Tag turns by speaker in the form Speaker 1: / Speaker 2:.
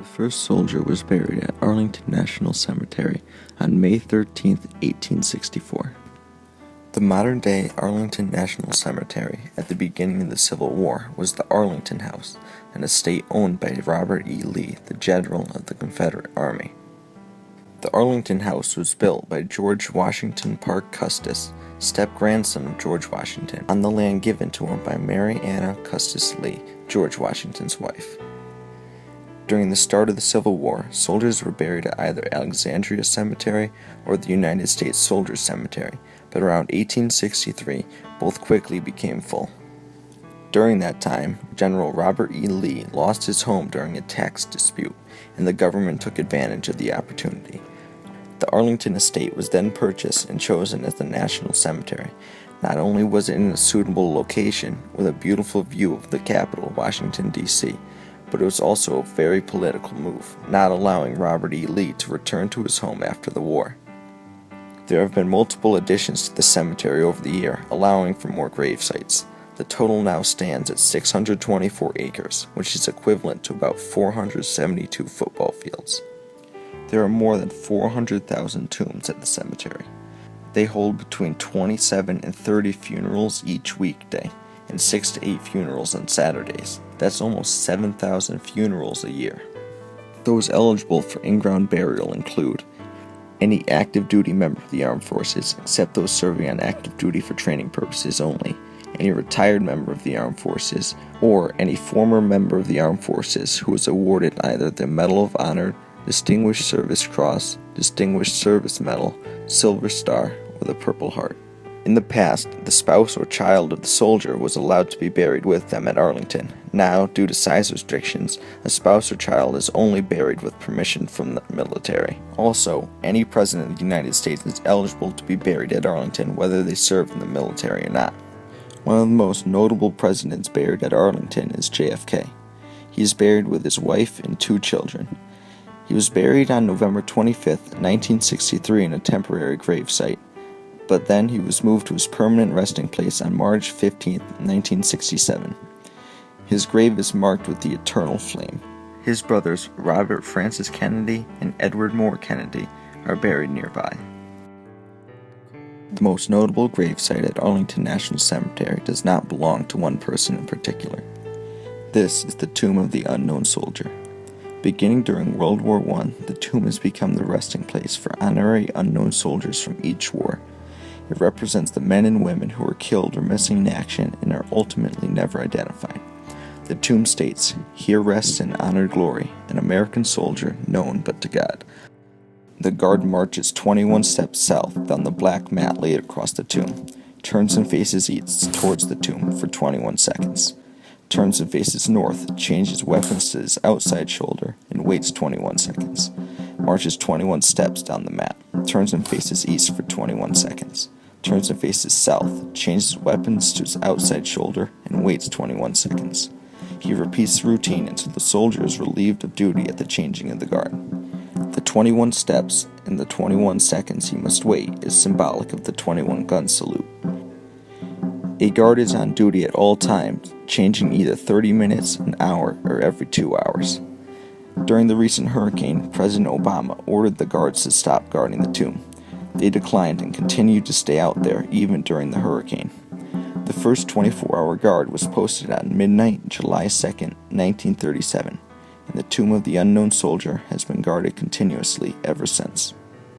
Speaker 1: The first soldier was buried at Arlington National Cemetery on May 13, 1864. The modern-day Arlington National Cemetery at the beginning of the Civil War was the Arlington House, an estate owned by Robert E. Lee, the General of the Confederate Army. The Arlington House was built by George Washington Parke Custis, step-grandson of George Washington, on the land given to him by Mary Anna Custis Lee, George Washington's wife. During the start of the Civil War, soldiers were buried at either Alexandria Cemetery or the United States Soldiers Cemetery, but around 1863, both quickly became full. During that time, General Robert E. Lee lost his home during a tax dispute, and the government took advantage of the opportunity. The Arlington estate was then purchased and chosen as the National Cemetery. Not only was it in a suitable location with a beautiful view of the capital, Washington, D.C., but it was also a very political move, not allowing Robert E. Lee to return to his home after the war. There have been multiple additions to the cemetery over the year, allowing for more grave sites. The total now stands at 624 acres, which is equivalent to about 472 football fields. There are more than 400,000 tombs at the cemetery. They hold between 27 and 30 funerals each weekday, and 6 to 8 funerals on Saturdays. That's almost 7,000 funerals a year. Those eligible for in-ground burial include any active duty member of the armed forces, except those serving on active duty for training purposes only, any retired member of the armed forces, or any former member of the armed forces who was awarded either the Medal of Honor, Distinguished Service Cross, Distinguished Service Medal, Silver Star, or the Purple Heart. In the past, the spouse or child of the soldier was allowed to be buried with them at Arlington. Now, due to size restrictions, a spouse or child is only buried with permission from the military. Also, any president of the United States is eligible to be buried at Arlington whether they serve in the military or not. One of the most notable presidents buried at Arlington is JFK. He is buried with his wife and 2 children. He was buried on November 25, 1963 in a temporary gravesite, but then he was moved to his permanent resting place on March 15, 1967. His grave is marked with the eternal flame. His brothers, Robert Francis Kennedy and Edward Moore Kennedy, are buried nearby. The most notable gravesite at Arlington National Cemetery does not belong to one person in particular. This is the tomb of the unknown soldier. Beginning during World War I, the tomb has become the resting place for honorary unknown soldiers from each war. It represents the men and women who were killed or missing in action and are ultimately never identified. The tomb states, "Here rests in honored glory an American soldier known but to God." The guard marches 21 steps south down the black mat laid across the tomb, turns and faces east towards the tomb for 21 seconds, turns and faces north, changes weapons to his outside shoulder, and waits 21 seconds, marches 21 steps down the mat, turns and faces east for 21 seconds, turns and faces south, changes weapons to his outside shoulder, and waits 21 seconds. He repeats the routine until the soldier is relieved of duty at the changing of the guard. The 21 steps and the 21 seconds he must wait is symbolic of the 21-gun salute. A guard is on duty at all times, changing either 30 minutes, an hour, or every 2 hours. During the recent hurricane, President Obama ordered the guards to stop guarding the tomb. They declined and continued to stay out there even during the hurricane. The first 24-hour guard was posted on midnight, July 2, 1937, and the tomb of the unknown soldier has been guarded continuously ever since.